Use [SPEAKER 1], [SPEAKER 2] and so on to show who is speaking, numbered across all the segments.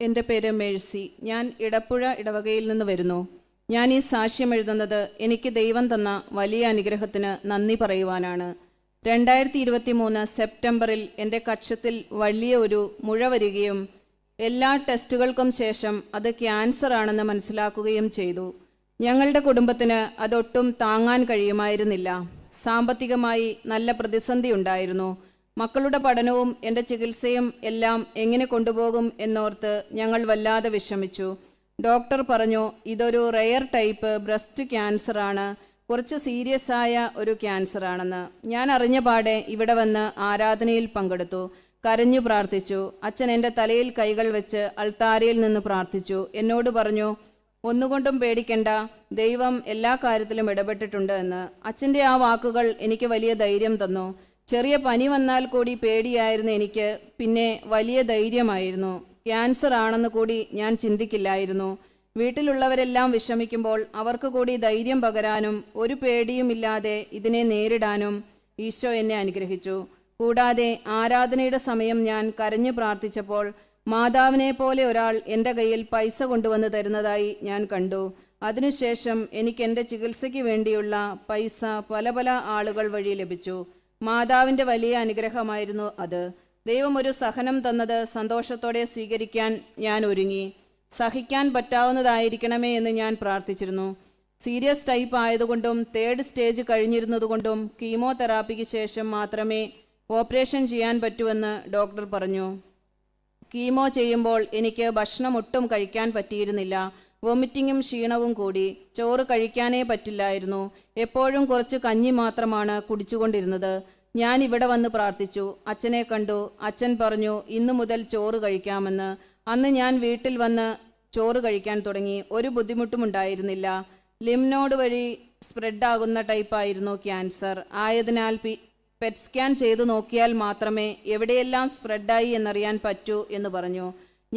[SPEAKER 1] എൻ്റെ പേര് മേഴ്സി. ഞാൻ ഇടപ്പുഴ ഇടവകയിൽ നിന്ന് വരുന്നു. ഞാൻ ഈ സാക്ഷ്യം എഴുതുന്നത് എനിക്ക് ദൈവം തന്ന വലിയ അനുഗ്രഹത്തിന് നന്ദി പറയുവാനാണ്. 2023 സെപ്റ്റംബറിൽ എൻ്റെ കക്ഷത്തിൽ വലിയ ഒരു മുഴ വരികയും എല്ലാ ടെസ്റ്റുകൾക്കും ശേഷം അത് ക്യാൻസർ ആണെന്ന് മനസ്സിലാക്കുകയും ചെയ്തു. ഞങ്ങളുടെ കുടുംബത്തിന് അതൊട്ടും താങ്ങാൻ കഴിയുമായിരുന്നില്ല. സാമ്പത്തികമായി നല്ല പ്രതിസന്ധി ഉണ്ടായിരുന്നു. മക്കളുടെ പഠനവും എൻ്റെ ചികിത്സയും എല്ലാം എങ്ങനെ കൊണ്ടുപോകും എന്നോർത്ത് ഞങ്ങൾ വല്ലാതെ വിഷമിച്ചു. ഡോക്ടർ പറഞ്ഞു, ഇതൊരു റെയർ ടൈപ്പ് ബ്രസ്റ്റ് ക്യാൻസർ ആണ്, കുറച്ച് സീരിയസ് ആയ ഒരു ക്യാൻസർ ആണെന്ന്. ഞാൻ അറിഞ്ഞ പാടെ ഇവിടെ വന്ന് ആരാധനയിൽ പങ്കെടുത്തു. കരഞ്ഞു പ്രാർത്ഥിച്ചു. അച്ഛൻ എൻ്റെ തലയിൽ കൈകൾ വെച്ച് അൾത്താരയിൽ നിന്ന് പ്രാർത്ഥിച്ചു. എന്നോട് പറഞ്ഞു, ഒന്നുകൊണ്ടും പേടിക്കണ്ട, ദൈവം എല്ലാ കാര്യത്തിലും ഇടപെട്ടിട്ടുണ്ട് എന്ന്. അച്ഛൻ്റെ ആ വാക്കുകൾ എനിക്ക് വലിയ ധൈര്യം തന്നു. ചെറിയ പനി വന്നാൽ കൂടി പേടിയായിരുന്നു എനിക്ക്, പിന്നെ വലിയ ധൈര്യമായിരുന്നു. ക്യാൻസർ ആണെന്ന് കൂടി ഞാൻ ചിന്തിക്കില്ലായിരുന്നു. വീട്ടിലുള്ളവരെല്ലാം വിഷമിക്കുമ്പോൾ അവർക്ക് കൂടി ധൈര്യം പകരാനും ഒരു പേടിയുമില്ലാതെ ഇതിനെ നേരിടാനും ഈശോ എന്നെ അനുഗ്രഹിച്ചു. കൂടാതെ ആരാധനയുടെ സമയം ഞാൻ കരഞ്ഞു പ്രാർത്ഥിച്ചപ്പോൾ മാതാവിനെ പോലെ ഒരാൾ എൻ്റെ കയ്യിൽ പൈസ കൊണ്ടുവന്ന് തരുന്നതായി ഞാൻ കണ്ടു. അതിനുശേഷം എനിക്ക് എൻ്റെ ചികിത്സയ്ക്ക് വേണ്ടിയുള്ള പൈസ പല പല ആളുകൾ വഴി ലഭിച്ചു. മാതാവിൻ്റെ വലിയ അനുഗ്രഹമായിരുന്നു അത്. ദൈവം ഒരു സഹനം തന്നത് സന്തോഷത്തോടെ സ്വീകരിക്കാൻ ഞാൻ ഒരുങ്ങി. സഹിക്കാൻ പറ്റാവുന്നതായിരിക്കണമേ എന്ന് ഞാൻ പ്രാർത്ഥിച്ചിരുന്നു. സീരിയസ് ടൈപ്പ് ആയതുകൊണ്ടും 3rd സ്റ്റേജ് കഴിഞ്ഞിരുന്നതുകൊണ്ടും കീമോതെറാപ്പിക്ക് ശേഷം മാത്രമേ ഓപ്പറേഷൻ ചെയ്യാൻ പറ്റുമെന്ന് ഡോക്ടർ പറഞ്ഞു. കീമോ ചെയ്യുമ്പോൾ എനിക്ക് ഭക്ഷണം ഒട്ടും കഴിക്കാൻ പറ്റിയിരുന്നില്ല. വൊമിറ്റിങ്ങും ക്ഷീണവും കൂടി. ചോറ് കഴിക്കാനേ പറ്റില്ലായിരുന്നു. എപ്പോഴും കുറച്ച് കഞ്ഞി മാത്രമാണ് കുടിച്ചുകൊണ്ടിരുന്നത്. ഞാൻ ഇവിടെ വന്ന് പ്രാർത്ഥിച്ചു. അച്ഛനെ കണ്ടു. അച്ഛൻ പറഞ്ഞു, ഇന്നു മുതൽ ചോറ് കഴിക്കാമെന്ന്. അന്ന് ഞാൻ വീട്ടിൽ വന്ന് ചോറ് കഴിക്കാൻ തുടങ്ങി. ഒരു ബുദ്ധിമുട്ടും ഉണ്ടായിരുന്നില്ല. ലിംനോഡ് വഴി സ്പ്രെഡാകുന്ന ടൈപ്പായിരുന്നു ക്യാൻസർ ആയതിനാൽ പെറ്റ് സ്കാൻ ചെയ്തു നോക്കിയാൽ മാത്രമേ എവിടെയെല്ലാം സ്പ്രെഡായി എന്നറിയാൻ പറ്റൂ എന്ന് പറഞ്ഞു.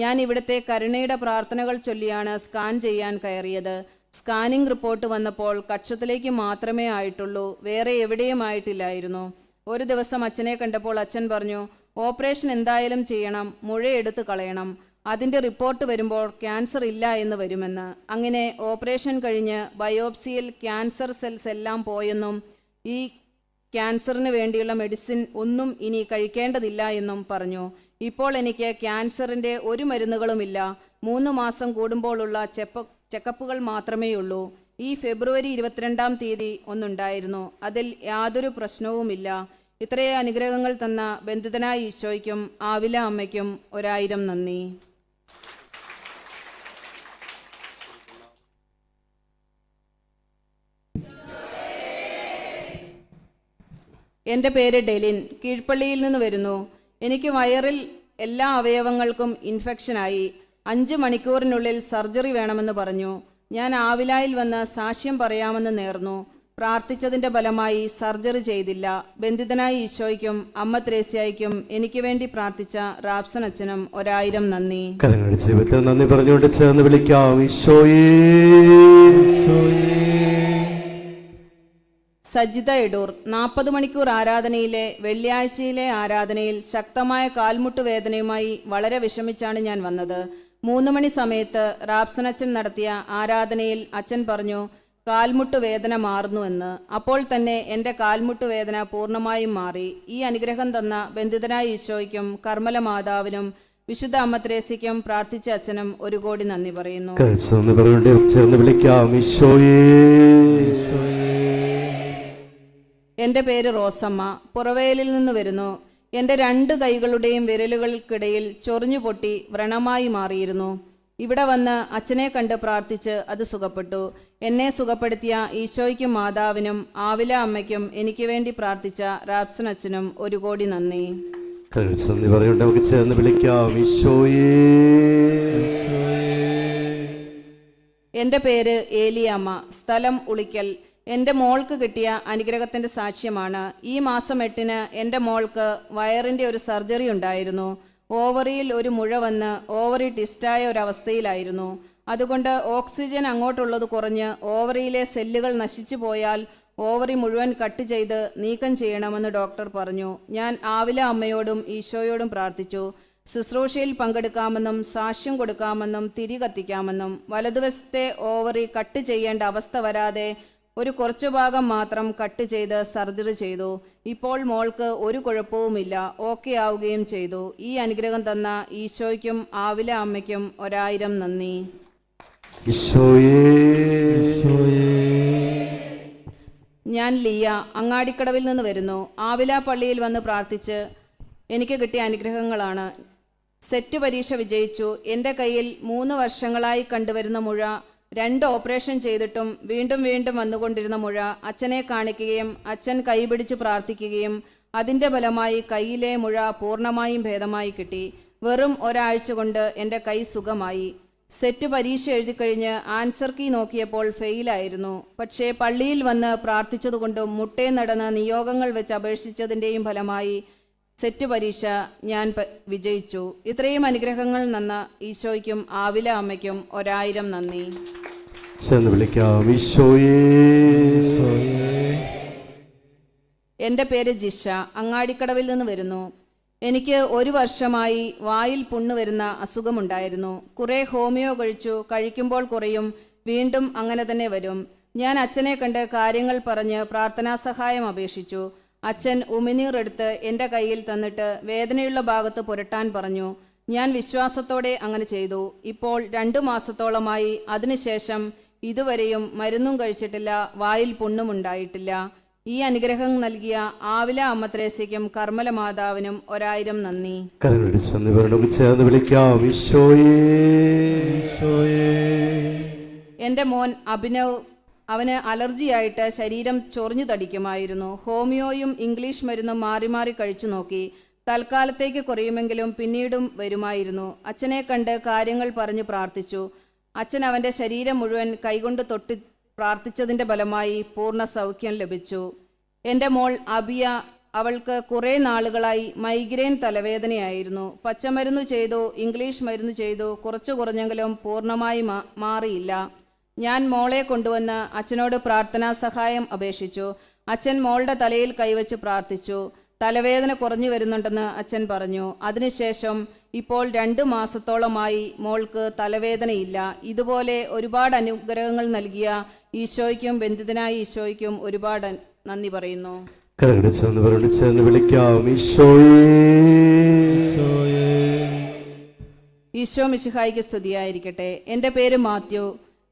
[SPEAKER 1] ഞാൻ ഇവിടുത്തെ കരുണയുടെ പ്രാർത്ഥനകൾ ചൊല്ലിയാണ് സ്കാൻ ചെയ്യാൻ കയറിയത്. സ്കാനിംഗ് റിപ്പോർട്ട് വന്നപ്പോൾ കക്ഷത്തിലേക്ക് മാത്രമേ ആയിട്ടുള്ളൂ, വേറെ എവിടെയും ആയിട്ടില്ലായിരുന്നു. ഒരു ദിവസം അച്ഛനെ കണ്ടപ്പോൾ അച്ഛൻ പറഞ്ഞു, ഓപ്പറേഷൻ എന്തായാലും ചെയ്യണം, മുഴയെടുത്ത് കളയണം. അതിൻ്റെ റിപ്പോർട്ട് വരുമ്പോൾ ക്യാൻസർ ഇല്ല എന്ന് വരുമെന്ന്. അങ്ങനെ ഓപ്പറേഷൻ കഴിഞ്ഞ് ബയോപ്സിയിൽ ക്യാൻസർ സെൽസ് എല്ലാം പോയെന്നും ഈ ക്യാൻസറിന് വേണ്ടിയുള്ള മെഡിസിൻ ഒന്നും ഇനി കഴിക്കേണ്ടതില്ല എന്നും പറഞ്ഞു. ഇപ്പോൾ എനിക്ക് ക്യാൻസറിൻ്റെ ഒരു മരുന്നുകളുമില്ല. 3 മാസം കൂടുമ്പോഴുള്ള ചെക്കപ്പുകൾ മാത്രമേ ഉള്ളൂ. ഈ ഫെബ്രുവരി 22-ാം തീയതി ഒന്നുണ്ടായിരുന്നു. അതിൽ യാതൊരു പ്രശ്നവുമില്ല. ഇത്രയും അനുഗ്രഹങ്ങൾ തന്ന ബന്ധിതനായ ഈശോയ്ക്കും ആവില അമ്മയ്ക്കും 1000 നന്ദി. എൻ്റെ പേര് ഡെലിൻ. കീഴ്പള്ളിയിൽ നിന്ന് വരുന്നു. എനിക്ക് വയറിൽ എല്ലാ അവയവങ്ങൾക്കും ഇൻഫെക്ഷനായി. 5 മണിക്കൂറിനുള്ളിൽ സർജറി വേണമെന്ന് പറഞ്ഞു. ഞാൻ ആവിലായിൽ വന്ന് സാക്ഷ്യം പറയാമെന്ന് നേർന്നു. പ്രാർത്ഥിച്ചതിൻ്റെ ഫലമായി സർജറി ചെയ്തില്ല. ബന്ധിതനായ ഈശോയ്ക്കും അമ്മ ത്രേസ്യായ്ക്കും എനിക്ക് വേണ്ടി പ്രാർത്ഥിച്ച റാപ്സൻ അച്ഛനും 1000 നന്ദി.
[SPEAKER 2] നന്ദി പറഞ്ഞുകൊണ്ട് ചേർന്ന് വിളിക്കാം, ഈശോയേ.
[SPEAKER 1] സജിത എടൂർ. 40 മണിക്കൂർ ആരാധനയിലെ വെള്ളിയാഴ്ചയിലെ ആരാധനയിൽ ശക്തമായ കാൽമുട്ട് വേദനയുമായി വളരെ വിഷമിച്ചാണ് ഞാൻ വന്നത്. 3 മണി സമയത്ത് റാപ്സനച്ചൻ നടത്തിയ ആരാധനയിൽ അച്ഛൻ പറഞ്ഞു, കാൽമുട്ട് വേദന മാറുന്നു എന്ന്. അപ്പോൾ തന്നെ എൻ്റെ കാൽമുട്ട് വേദന പൂർണ്ണമായും മാറി. ഈ അനുഗ്രഹം തന്ന ബന്ധിതനായ ഈശോയ്ക്കും കർമ്മല മാതാവിനും വിശുദ്ധ അമ്മ ത്രേസ്യയ്ക്കും പ്രാർത്ഥിച്ച അച്ഛനും 1 കോടി നന്ദി പറയുന്നു. എൻ്റെ പേര് റോസമ്മ. പുറവേലിൽ നിന്ന് വരുന്നു. എൻ്റെ 2 കൈകളുടെയും വിരലുകൾക്കിടയിൽ ചൊറിഞ്ഞു പൊട്ടി വ്രണമായി മാറിയിരുന്നു. ഇവിടെ വന്ന് അച്ഛനെ കണ്ട് പ്രാർത്ഥിച്ച് അത് സുഖപ്പെട്ടു. എന്നെ സുഖപ്പെടുത്തിയ ഈശോയ്ക്കും മാതാവിനും ആവില അമ്മയ്ക്കും എനിക്ക് വേണ്ടി പ്രാർത്ഥിച്ച റാപ്സൻ അച്ഛനും 1 കോടി നന്ദി.
[SPEAKER 2] നമുക്ക് ചേർന്ന് വിളിക്കാം, ഈശോയേ.
[SPEAKER 1] എൻ്റെ പേര് ഏലിയമ്മ. സ്ഥലം ഉളിക്കൽ. എൻ്റെ മോൾക്ക് കിട്ടിയ അനുഗ്രഹത്തിൻ്റെ സാക്ഷ്യമാണ്. ഈ മാസം 8-ന് എൻ്റെ മോൾക്ക് വയറിൻ്റെ ഒരു സർജറി ഉണ്ടായിരുന്നു. ഓവറിയിൽ ഒരു മുഴ വന്ന് ഓവറി ടിസ്റ്റായ ഒരവസ്ഥയിലായിരുന്നു. അതുകൊണ്ട് ഓക്സിജൻ അങ്ങോട്ടുള്ളത് കുറഞ്ഞ് ഓവറിയിലെ സെല്ലുകൾ നശിച്ചു പോയാൽ ഓവറി മുഴുവൻ കട്ട് ചെയ്ത് നീക്കം ചെയ്യണമെന്ന് ഡോക്ടർ പറഞ്ഞു. ഞാൻ ആവില അമ്മയോടും ഈശോയോടും പ്രാർത്ഥിച്ചു. ശുശ്രൂഷയിൽ പങ്കെടുക്കാമെന്നും സാക്ഷ്യം കൊടുക്കാമെന്നും തിരി കത്തിക്കാമെന്നും വലതുവശത്തെ ഓവറി കട്ട് ചെയ്യേണ്ട അവസ്ഥ വരാതെ ഒരു കുറച്ചു ഭാഗം മാത്രം കട്ട് ചെയ്ത് സർജറി ചെയ്തു. ഇപ്പോൾ മോൾക്ക് ഒരു കുഴപ്പവുമില്ല, ഓക്കെ ആവുകയും ചെയ്തു. ഈ അനുഗ്രഹം തന്ന ഈശോയ്ക്കും ആവില അമ്മയ്ക്കും 1000 നന്ദി. ഞാൻ ലിയ അങ്ങാടിക്കടവിൽ നിന്ന് വരുന്നു. ആവില പള്ളിയിൽ വന്ന് പ്രാർത്ഥിച്ച് എനിക്ക് കിട്ടിയ അനുഗ്രഹങ്ങളാണ്. സെറ്റ് പരീക്ഷ വിജയിച്ചു. എൻ്റെ കയ്യിൽ 3 വർഷങ്ങളായി കണ്ടുവരുന്ന മുഴ, 2 ഓപ്പറേഷൻ ചെയ്തിട്ടും വീണ്ടും വീണ്ടും വന്നുകൊണ്ടിരുന്ന മുഴ അച്ഛനെ കാണിക്കുകയും അച്ഛൻ കൈപിടിച്ച് പ്രാർത്ഥിക്കുകയും അതിൻ്റെ ഫലമായി കയ്യിലെ മുഴ പൂർണ്ണമായും ഭേദമായി കിട്ടി. വെറും ഒരാഴ്ച കൊണ്ട് എൻ്റെ കൈ സുഖമായി. സെറ്റ് പരീക്ഷ എഴുതിക്കഴിഞ്ഞ് ആൻസർ കീ നോക്കിയപ്പോൾ ഫെയിലായിരുന്നു. പക്ഷേ പള്ളിയിൽ വന്ന് പ്രാർത്ഥിച്ചതുകൊണ്ടും മുട്ടേ നടന്ന് നിയോഗങ്ങൾ വെച്ച് അപേക്ഷിച്ചതിൻ്റെയും ഫലമായി സെറ്റ് പരീക്ഷ ഞാൻ വിജയിച്ചു. ഇത്രയും അനുഗ്രഹങ്ങൾ നന്ന ഈശോയ്ക്കും ആവില അമ്മയ്ക്കും 1000 നന്ദി. എൻ്റെ പേര് ജിഷ, അങ്ങാടിക്കടവിൽ നിന്ന് വരുന്നു. എനിക്ക് 1 വർഷമായി വായിൽ പുണ്ണ് വരുന്ന അസുഖമുണ്ടായിരുന്നു. കുറേ ഹോമിയോ കഴിക്കുമ്പോൾ കുറയും, വീണ്ടും അങ്ങനെ തന്നെ വരും. ഞാൻ അച്ഛനെ കണ്ട് കാര്യങ്ങൾ പറഞ്ഞ് പ്രാർത്ഥനാ സഹായം അപേക്ഷിച്ചു. അച്ഛൻ ഉമിനീർ എടുത്ത് എൻ്റെ കയ്യിൽ തന്നിട്ട് വേദനയുള്ള ഭാഗത്ത് പുരട്ടാൻ പറഞ്ഞു. ഞാൻ വിശ്വാസത്തോടെ അങ്ങനെ ചെയ്തു. ഇപ്പോൾ 2 മാസത്തോളമായി. അതിനുശേഷം ഇതുവരെയും മരുന്നും കഴിച്ചിട്ടില്ല, വായിൽ പുണ്ണും ഉണ്ടായിട്ടില്ല. ഈ അനുഗ്രഹം നൽകിയ ആവില അമ്മ ത്രേസ്യയ്ക്കും കർമ്മല മാതാവിനും 1000 നന്ദി. എൻ്റെ മോൻ അഭിനവ്, അവന് അലർജിയായിട്ട് ശരീരം ചൊറിഞ്ഞു തടിക്കുമായിരുന്നു. ഹോമിയോയും ഇംഗ്ലീഷ് മരുന്നും മാറി മാറി കഴിച്ചു നോക്കി. തൽക്കാലത്തേക്ക് കുറയുമെങ്കിലും പിന്നീടും വരുമായിരുന്നു. അച്ഛനെ കണ്ട് കാര്യങ്ങൾ പറഞ്ഞു പ്രാർത്ഥിച്ചു. അച്ഛൻ അവൻ്റെ ശരീരം മുഴുവൻ കൈകൊണ്ട് തൊട്ട് പ്രാർത്ഥിച്ചതിൻ്റെ ഫലമായി പൂർണ്ണ സൗഖ്യം ലഭിച്ചു. എൻ്റെ മോൾ അബിയ, അവൾക്ക് കുറേ നാളുകളായി മൈഗ്രെയിൻ തലവേദനയായിരുന്നു. പച്ചമരുന്ന് ചെയ്തു, ഇംഗ്ലീഷ് മരുന്ന് ചെയ്തു, കുറഞ്ഞെങ്കിലും പൂർണ്ണമായി മാറിയില്ല. ഞാൻ മോളെ കൊണ്ടുവന്ന് അച്ഛനോട് പ്രാർത്ഥനാ സഹായം അപേക്ഷിച്ചു. അച്ഛൻ മോളുടെ തലയിൽ കൈവച്ച് പ്രാർത്ഥിച്ചു. തലവേദന കുറഞ്ഞു വരുന്നുണ്ടെന്ന് അച്ഛൻ പറഞ്ഞു. അതിനുശേഷം ഇപ്പോൾ 2 മാസത്തോളമായി മോൾക്ക് തലവേദനയില്ല. ഇതുപോലെ ഒരുപാട് അനുഗ്രഹങ്ങൾ നൽകിയ ഈശോയ്ക്കും ബന്ധിതനായ ഈശോയ്ക്കും ഒരുപാട് നന്ദി പറയുന്നു. ഈശോ മിശിഹായിക്ക് സ്തുതിയായിരിക്കട്ടെ. എൻ്റെ പേര് മാത്യു.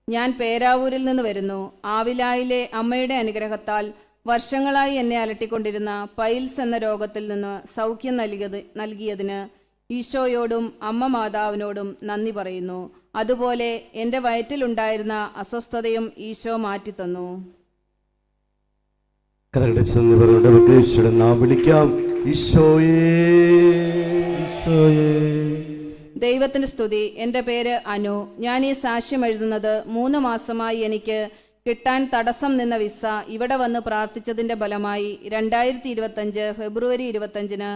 [SPEAKER 1] ഞാൻ പേരാവൂരിൽ നിന്ന് വരുന്നു. ആവിലായിലെ അമ്മയുടെ അനുഗ്രഹത്താൽ വർഷങ്ങളായി എന്നെ അലട്ടിക്കൊണ്ടിരുന്ന പൈൽസ് എന്ന രോഗത്തിൽ നിന്ന് സൗഖ്യം നൽകിയതിന് ഈശോയോടും അമ്മ മാതാവിനോടും നന്ദി പറയുന്നു. അതുപോലെ എൻ്റെ വയറ്റിലുണ്ടായിരുന്ന അസ്വസ്ഥതയും ഈശോ മാറ്റിത്തന്നു. ദൈവത്തിന് സ്തുതി. എൻ്റെ പേര് അനു. ഞാൻ ഈ സാക്ഷ്യം എഴുതുന്നത് 3 മാസമായി എനിക്ക് കിട്ടാൻ തടസ്സം നിന്ന വിസ ഇവിടെ വന്ന് പ്രാർത്ഥിച്ചതിൻ്റെ ഫലമായി 2025 ഫെബ്രുവരി 25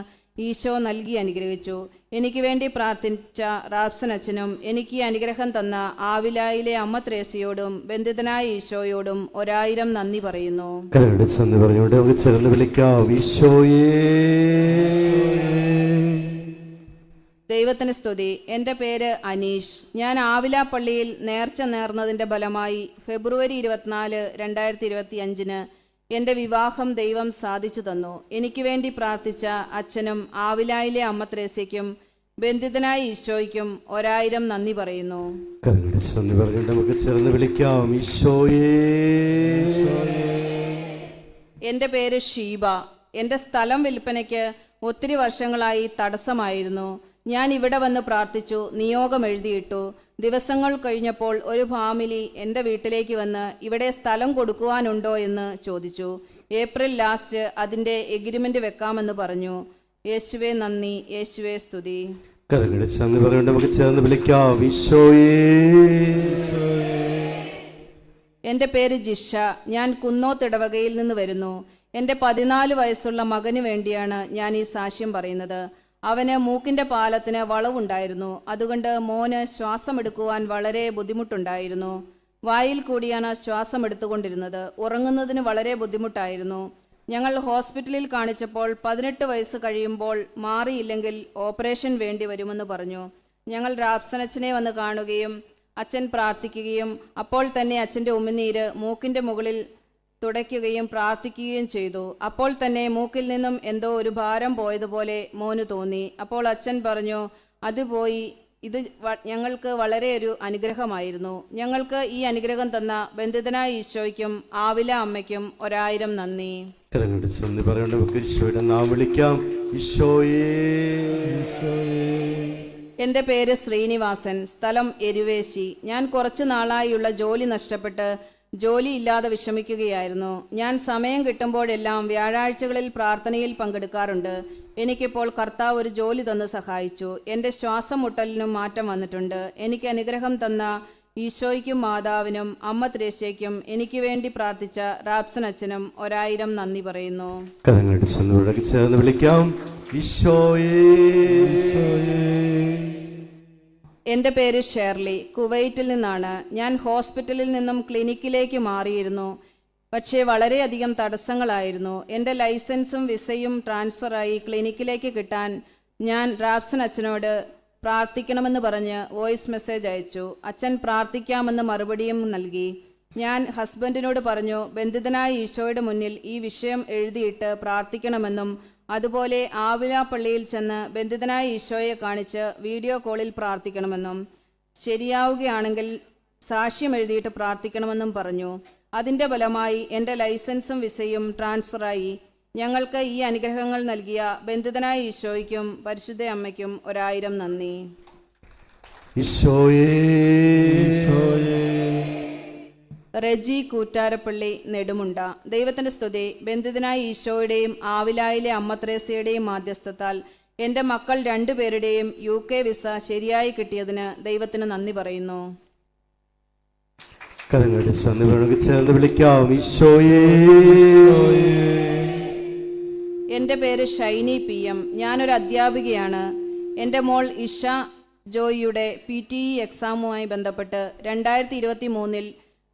[SPEAKER 1] ഈശോ നൽകി അനുഗ്രഹിച്ചു. എനിക്ക് വേണ്ടി പ്രാർത്ഥിച്ച റാപ്സൻ അച്ഛനും എനിക്ക് ഈ അനുഗ്രഹം തന്ന ആവിലായിലെ അമ്മ ത്രേസ്യയോടും ബന്ധിതനായ ഈശോയോടും 1000 നന്ദി പറയുന്നു. ദൈവത്തിന് സ്തുതി. എൻ്റെ പേര് അനീഷ്. ഞാൻ ആവില പള്ളിയിൽ നേർച്ച നേർന്നതിൻ്റെ ഫലമായി ഫെബ്രുവരി 24, 2025 എൻ്റെ വിവാഹം ദൈവം സാധിച്ചു തന്നു. എനിക്ക് വേണ്ടി പ്രാർത്ഥിച്ച അച്ഛനും ആവിലായിലെ അമ്മ ത്രേസ്യയ്ക്കും ബന്ധിതനായ ഈശോയ്ക്കും 1000 നന്ദി പറയുന്നു. എൻ്റെ പേര് ഷീബ. എൻ്റെ സ്ഥലം വിൽപ്പനയ്ക്ക് ഒത്തിരി വർഷങ്ങളായി തടസ്സമായിരുന്നു. ഞാൻ ഇവിടെ വന്ന് പ്രാർത്ഥിച്ചു, നിയോഗം എഴുതിയിട്ടു. ദിവസങ്ങൾ കഴിഞ്ഞപ്പോൾ ഒരു ഫാമിലി എൻ്റെ വീട്ടിലേക്ക് വന്ന് ഇവിടെ സ്ഥലം കൊടുക്കുവാനുണ്ടോ എന്ന് ചോദിച്ചു. ഏപ്രിൽ ലാസ്റ്റ് അതിൻ്റെ എഗ്രിമെൻ്റ് വെക്കാമെന്ന് പറഞ്ഞു. യേശുവേ നന്ദി, യേശുവേ സ്തുതി. എൻ്റെ പേര് ജിഷ. ഞാൻ കുന്നോത്ത് ഇടവകയിൽ നിന്ന് വരുന്നു. എൻ്റെ 14 വയസ്സുള്ള മകന് വേണ്ടിയാണ് ഞാൻ ഈ സാക്ഷ്യം പറയുന്നത്. അവന് മൂക്കിൻ്റെ പാലത്തിന് വളവുണ്ടായിരുന്നു. അതുകൊണ്ട് മോന് ശ്വാസമെടുക്കുവാൻ വളരെ ബുദ്ധിമുട്ടുണ്ടായിരുന്നു. വായിൽ കൂടിയാണ് ശ്വാസം എടുത്തുകൊണ്ടിരുന്നത്. ഉറങ്ങുന്നതിന് വളരെ ബുദ്ധിമുട്ടായിരുന്നു. ഞങ്ങൾ ഹോസ്പിറ്റലിൽ കാണിച്ചപ്പോൾ 18 വയസ്സ് കഴിയുമ്പോൾ മാറിയില്ലെങ്കിൽ ഓപ്പറേഷൻ വേണ്ടി വരുമെന്ന് പറഞ്ഞു. ഞങ്ങൾ റാപ്സനച്ചനെ വന്ന് കാണുകയും അച്ഛൻ പ്രാർത്ഥിക്കുകയും അപ്പോൾ തന്നെ അച്ഛൻ്റെ ഉമിനീര് മൂക്കിൻ്റെ മുകളിൽ തുടയ്ക്കുകയും പ്രാർത്ഥിക്കുകയും ചെയ്തു. അപ്പോൾ തന്നെ മൂക്കിൽ നിന്നും എന്തോ ഒരു ഭാരം പോയതുപോലെ മോന് തോന്നി. അപ്പോൾ അച്ഛൻ പറഞ്ഞു, അത് പോയി. ഇത് ഞങ്ങൾക്ക് വളരെ ഒരു അനുഗ്രഹമായിരുന്നു. ഞങ്ങൾക്ക് ഈ അനുഗ്രഹം തന്ന ബന്ധിതനായ ഈശോയ്ക്കും ആവില അമ്മയ്ക്കും 1000 നന്ദി.
[SPEAKER 2] നന്ദി പറയേണ്ട നമുക്ക് ഈശോയുടെ നാം വിളിക്കാം. ഈശോയേ.
[SPEAKER 1] എൻ്റെ പേര് ശ്രീനിവാസൻ, സ്ഥലം എരുവേശി. ഞാൻ കുറച്ചു നാളായുള്ള ജോലി നഷ്ടപ്പെട്ട് ജോലിയില്ലാതെ വിഷമിക്കുകയായിരുന്നു. ഞാൻ സമയം കിട്ടുമ്പോഴെല്ലാം വ്യാഴാഴ്ചകളിൽ പ്രാർത്ഥനയിൽ പങ്കെടുക്കാറുണ്ട്. എനിക്കിപ്പോൾ കർത്താവ് ഒരു ജോലി തന്ന് സഹായിച്ചു. എൻ്റെ ശ്വാസം മുട്ടലിനും മാറ്റം വന്നിട്ടുണ്ട്. എനിക്ക് അനുഗ്രഹം തന്ന ഈശോയ്ക്കും മാതാവിനും അമ്മ ത്രേസ്യയ്ക്കും എനിക്ക് വേണ്ടി പ്രാർത്ഥിച്ച റാപ്സൻ അച്ഛനും 1000 നന്ദി പറയുന്നു.
[SPEAKER 2] ചേർന്ന് വിളിക്കാം. ഈശോയേ.
[SPEAKER 1] എൻ്റെ പേര് ഷേർലി, കുവൈറ്റിൽ നിന്നാണ്. ഞാൻ ഹോസ്പിറ്റലിൽ നിന്നും ക്ലിനിക്കിലേക്ക് മാറിയിരുന്നു. പക്ഷേ വളരെയധികം തടസ്സങ്ങളായിരുന്നു. എൻ്റെ ലൈസൻസും വിസയും ട്രാൻസ്ഫറായി ക്ലിനിക്കിലേക്ക് കിട്ടാൻ ഞാൻ റാപ്സൻ അച്ഛനോട് പ്രാർത്ഥിക്കണമെന്ന് പറഞ്ഞ് വോയിസ് മെസ്സേജ് അയച്ചു. അച്ഛൻ പ്രാർത്ഥിക്കാമെന്ന് മറുപടിയും നൽകി. ഞാൻ ഹസ്ബൻഡിനോട് പറഞ്ഞു, ബന്ധിതനായ ഈശോയുടെ മുന്നിൽ ഈ വിഷയം എഴുതിയിട്ട് പ്രാർത്ഥിക്കണമെന്നും അതുപോലെ ആവില പള്ളിയിൽ ചെന്ന് ബന്ധിതനായ ഈശോയെ കാണിച്ച് വീഡിയോ കോളിൽ പ്രാർത്ഥിക്കണമെന്നും ശരിയാവുകയാണെങ്കിൽ സാക്ഷ്യം എഴുതിയിട്ട് പ്രാർത്ഥിക്കണമെന്നും പറഞ്ഞു. അതിൻ്റെ ഫലമായി എൻ്റെ ലൈസൻസും വിസയും ട്രാൻസ്ഫറായി. ഞങ്ങൾക്ക് ഈ അനുഗ്രഹങ്ങൾ നൽകിയ ബന്ധിതനായ ഈശോയ്ക്കും പരിശുദ്ധ അമ്മയ്ക്കും 1000 നന്ദി. റെജി കൂറ്റാരപ്പള്ളി, നെടുമുണ്ട. ദൈവത്തിൻ്റെ സ്തുതി. ബന്ധിതനായ ഈശോയുടെയും ആവിലായിലെ അമ്മ ത്രേസ്യയുടെയും മാധ്യസ്ഥത്താൽ എൻ്റെ മക്കൾ 2 പേരുടെയും UK വിസ ശരിയായി കിട്ടിയതിന് ദൈവത്തിന് നന്ദി പറയുന്നു.
[SPEAKER 2] ചേർന്ന് വിളിക്കാം. ഈശോയേ.
[SPEAKER 1] എൻ്റെ പേര് ഷൈനി PM. ഞാനൊരു അധ്യാപികയാണ്. എൻ്റെ മോൾ ഇഷ ജോയിയുടെ PTE എക്സാമുമായി ബന്ധപ്പെട്ട് 2023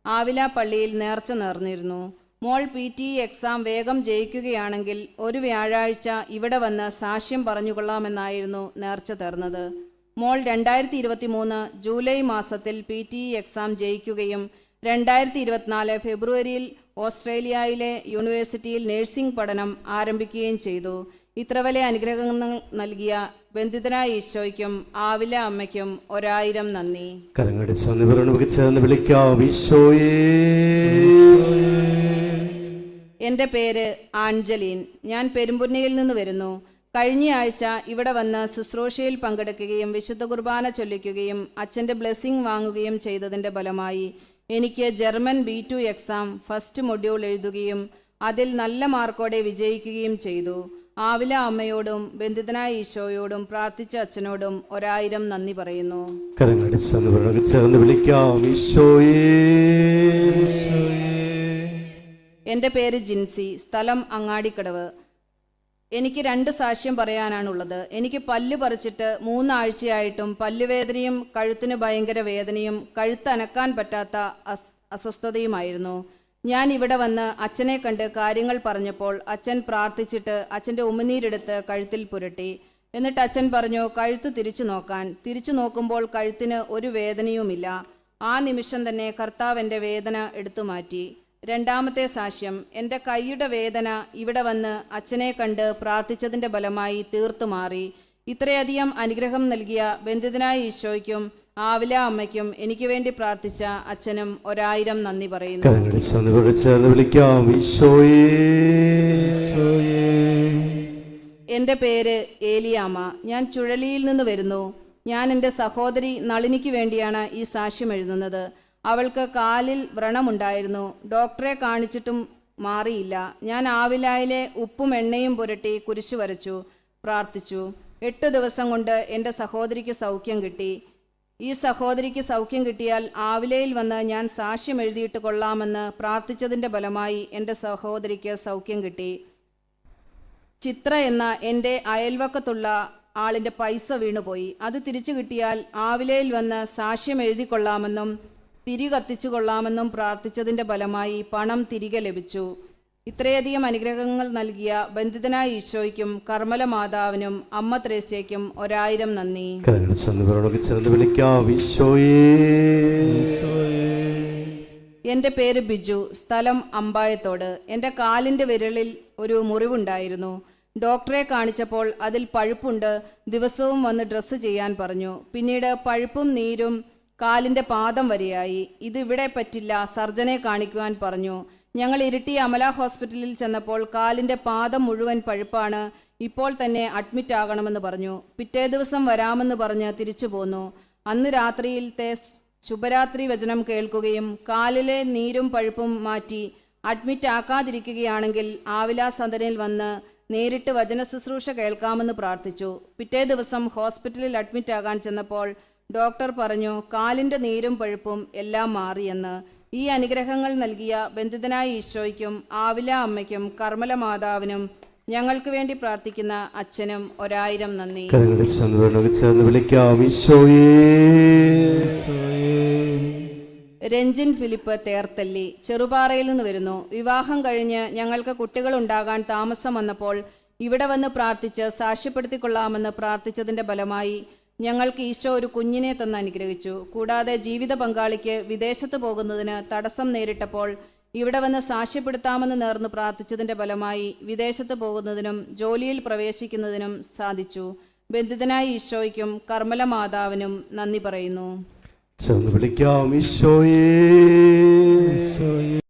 [SPEAKER 1] ആവില പള്ളിയിൽ നേർച്ച നേർന്നിരുന്നു. മോൾ PTE എക്സാം വേഗം ജയിക്കുകയാണെങ്കിൽ ഒരു വ്യാഴാഴ്ച ഇവിടെ വന്ന് സാക്ഷ്യം പറഞ്ഞുകൊള്ളാമെന്നായിരുന്നു നേർച്ച തീർന്നത്. മോൾ 2023 ജൂലൈ മാസത്തിൽ PTE എക്സാം ജയിക്കുകയും 2024 ഫെബ്രുവരിയിൽ ഓസ്ട്രേലിയയിലെ യൂണിവേഴ്സിറ്റിയിൽ നഴ്സിംഗ് പഠനം ആരംഭിക്കുകയും ചെയ്തു. ഇത്ര വലിയ അനുഗ്രഹങ്ങൾ നൽകിയ ബന്ധിതനായ ഈശോയ്ക്കും ആവില അമ്മയ്ക്കും 1000 നന്ദി.
[SPEAKER 2] ചേർന്ന് വിളിക്കാം. ഈശോയേ.
[SPEAKER 1] എൻ്റെ പേര് ആഞ്ചലീൻ. ഞാൻ പെരുമ്പുന്നയിൽ നിന്ന് വരുന്നു. കഴിഞ്ഞ ആഴ്ച ഇവിടെ വന്ന് ശുശ്രൂഷയിൽ പങ്കെടുക്കുകയും വിശുദ്ധ കുർബാന ചൊല്ലിക്കുകയും അച്ഛൻ്റെ ബ്ലെസ്സിങ് വാങ്ങുകയും ചെയ്തതിൻ്റെ ഫലമായി എനിക്ക് German B2 exam first module എഴുതുകയും അതിൽ നല്ല മാർക്കോടെ വിജയിക്കുകയും ചെയ്തു. ആവില അമ്മയോടും ബന്ധിതനായ ഈശോയോടും പ്രാർത്ഥിച്ച അച്ഛനോടും 1000 നന്ദി പറയുന്നു.
[SPEAKER 2] ചേർന്ന് വിളിക്കാം. ഈശോയേ.
[SPEAKER 1] എൻ്റെ പേര് ജിൻസി, സ്ഥലം അങ്ങാടിക്കടവ്. എനിക്ക് 2 സാക്ഷ്യം പറയാനാണുള്ളത്. എനിക്ക് പല്ല് പറിച്ചിട്ട് 3 ആഴ്ചയായിട്ടും പല്ലുവേദനയും കഴുത്തിന് ഭയങ്കര വേദനയും കഴുത്തനക്കാൻ പറ്റാത്ത അസ്വസ്ഥതയുമായിരുന്നു. ഞാൻ ഇവിടെ വന്ന് അച്ഛനെ കണ്ട് കാര്യങ്ങൾ പറഞ്ഞപ്പോൾ അച്ഛൻ പ്രാർത്ഥിച്ചിട്ട് അച്ഛൻ്റെ ഉമിനീരെടുത്ത് കഴുത്തിൽ പുരട്ടി. എന്നിട്ട് അച്ഛൻ പറഞ്ഞു കഴുത്ത് തിരിച്ചു നോക്കാൻ. തിരിച്ചു നോക്കുമ്പോൾ കഴുത്തിന് ഒരു വേദനയുമില്ല. ആ നിമിഷം തന്നെ കർത്താവ് എൻ്റെ വേദന എടുത്തു മാറ്റി. 2ാമത്തെ സാക്ഷ്യം. എൻ്റെ കൈയുടെ വേദന ഇവിടെ വന്ന് അച്ഛനെ കണ്ട് പ്രാർത്ഥിച്ചതിൻ്റെ ഫലമായി തീർത്തു മാറി. ഇത്രയധികം അനുഗ്രഹം നൽകിയ ബന്ധിതനായ ഈശോയ്ക്കും ആവില അമ്മയ്ക്കും എനിക്ക് വേണ്ടി പ്രാർത്ഥിച്ച അച്ഛനും 1000 നന്ദി പറയുന്നു. എൻ്റെ പേര് ഏലിയാമ്മ. ഞാൻ ചുഴലിയിൽ നിന്ന് വരുന്നു. ഞാൻ എൻ്റെ സഹോദരി നളിനിക്ക് വേണ്ടിയാണ് ഈ സാക്ഷ്യം എഴുതുന്നത്. അവൾക്ക് കാലിൽ വ്രണമുണ്ടായിരുന്നു. ഡോക്ടറെ കാണിച്ചിട്ടും മാറിയില്ല. ഞാൻ ആവിലായിലെ ഉപ്പും എണ്ണയും പുരട്ടി കുരിശു വരച്ചു, പ്രാർത്ഥിച്ചു. 8 ദിവസം കൊണ്ട് എൻ്റെ സഹോദരിക്ക് സൗഖ്യം കിട്ടി. ഈ സഹോദരിക്ക് സൗഖ്യം കിട്ടിയാൽ ആവിലയിൽ വന്ന് ഞാൻ സാക്ഷ്യം എഴുതിയിട്ട് കൊള്ളാമെന്ന് പ്രാർത്ഥിച്ചതിൻ്റെ ഫലമായി എൻ്റെ സഹോദരിക്ക് സൗഖ്യം കിട്ടി. ചിത്ര എന്ന എൻ്റെ അയൽവക്കത്തുള്ള ആളിൻ്റെ പൈസ വീണുപോയി. അത് തിരിച്ചു കിട്ടിയാൽ ആവിലയിൽ വന്ന് സാക്ഷ്യം എഴുതിക്കൊള്ളാമെന്നും തിരി കത്തിച്ചു കൊള്ളാമെന്നും പ്രാർത്ഥിച്ചതിൻ്റെ ഫലമായി പണം തിരികെ ലഭിച്ചു. ഇത്രയധികം അനുഗ്രഹങ്ങൾ നൽകിയ ബന്ധിതനായ ഈശോയ്ക്കും കർമ്മല മാതാവിനും അമ്മ ത്രേസ്യയ്ക്കും 1000 നന്ദി.
[SPEAKER 2] കരങ്ങൾ ചന്ദ്രനോടൊക്കെ ചേർന്ന് വിളിക്കാം. ഈശോയേ,
[SPEAKER 1] എൻ്റെ പേര് ബിജു, സ്ഥലം അമ്പായത്തോട്. എൻ്റെ കാലിൻ്റെ വിരലിൽ ഒരു മുറിവുണ്ടായിരുന്നു. ഡോക്ടറെ കാണിച്ചപ്പോൾ അതിൽ പഴുപ്പുണ്ട്, ദിവസവും വന്ന് ഡ്രസ്സ് ചെയ്യാൻ പറഞ്ഞു. പിന്നീട് പഴുപ്പും നീരും കാലിൻ്റെ പാദം വരെയായി. ഇതിവിടെ പറ്റില്ല, സർജനെ കാണിക്കുവാൻ പറഞ്ഞു. ഞങ്ങൾ ഇരിട്ടി അമല ഹോസ്പിറ്റലിൽ ചെന്നപ്പോൾ കാലിൻ്റെ പാദം മുഴുവൻ പഴുപ്പാണ്, ഇപ്പോൾ തന്നെ അഡ്മിറ്റ് ആകണമെന്ന് പറഞ്ഞു. പിറ്റേ ദിവസം വരാമെന്ന് പറഞ്ഞ് തിരിച്ചു പോന്നു. അന്ന് രാത്രിയിലത്തെ ശുഭരാത്രി വചനം കേൾക്കുകയും കാലിലെ നീരും പഴുപ്പും മാറ്റി അഡ്മിറ്റ് ആക്കാതിരിക്കുകയാണെങ്കിൽ ആവില സദനിൽ വന്ന് നേരിട്ട് വചന ശുശ്രൂഷ കേൾക്കാമെന്ന് പ്രാർത്ഥിച്ചു. പിറ്റേ ദിവസം ഹോസ്പിറ്റലിൽ അഡ്മിറ്റ് ആകാൻ ചെന്നപ്പോൾ ഡോക്ടർ പറഞ്ഞു കാലിൻ്റെ നീരും പഴുപ്പും എല്ലാം മാറിയെന്ന്. ഈ അനുഗ്രഹങ്ങൾ നൽകിയ ബന്ധിതനായ ഈശോയ്ക്കും ആവില അമ്മയ്ക്കും കർമ്മല മാതാവിനും ഞങ്ങൾക്ക് വേണ്ടി പ്രാർത്ഥിക്കുന്ന അച്ഛനും 1000 നന്ദി.
[SPEAKER 2] കരങ്ങളിൽ ചന്ദ്രനോടൊക്കെ ചേർന്ന് വിളിക്കാം. ഈശോയേ,
[SPEAKER 1] രഞ്ജിൻ ഫിലിപ്പ് തേർത്തല്ലി, ചെറുപാറയിൽ നിന്ന് വരുന്നു. വിവാഹം കഴിഞ്ഞ് ഞങ്ങൾക്ക് കുട്ടികളുണ്ടാകാൻ താമസം വന്നപ്പോൾ ഇവിടെ വന്ന് പ്രാർത്ഥിച്ച് സാക്ഷ്യപ്പെടുത്തിക്കൊള്ളാമെന്ന് പ്രാർത്ഥിച്ചതിൻ്റെ ഫലമായി ഞങ്ങൾക്ക് ഈശോ ഒരു കുഞ്ഞിനെ തന്ന് അനുഗ്രഹിച്ചു. കൂടാതെ ജീവിത പങ്കാളിക്ക് വിദേശത്ത് പോകുന്നതിന് തടസ്സം നേരിട്ടപ്പോൾ ഇവിടെ വന്ന് സാക്ഷ്യപ്പെടുത്താമെന്ന് നേർന്ന് പ്രാർത്ഥിച്ചതിൻ്റെ ഫലമായി വിദേശത്ത് പോകുന്നതിനും ജോലിയിൽ പ്രവേശിക്കുന്നതിനും സാധിച്ചു. ബന്ധിതനായ ഈശോയ്ക്കും കർമ്മല മാതാവിനും നന്ദി പറയുന്നു.
[SPEAKER 2] ചേർന്ന് വിളിക്കാം. ഈശോയേ,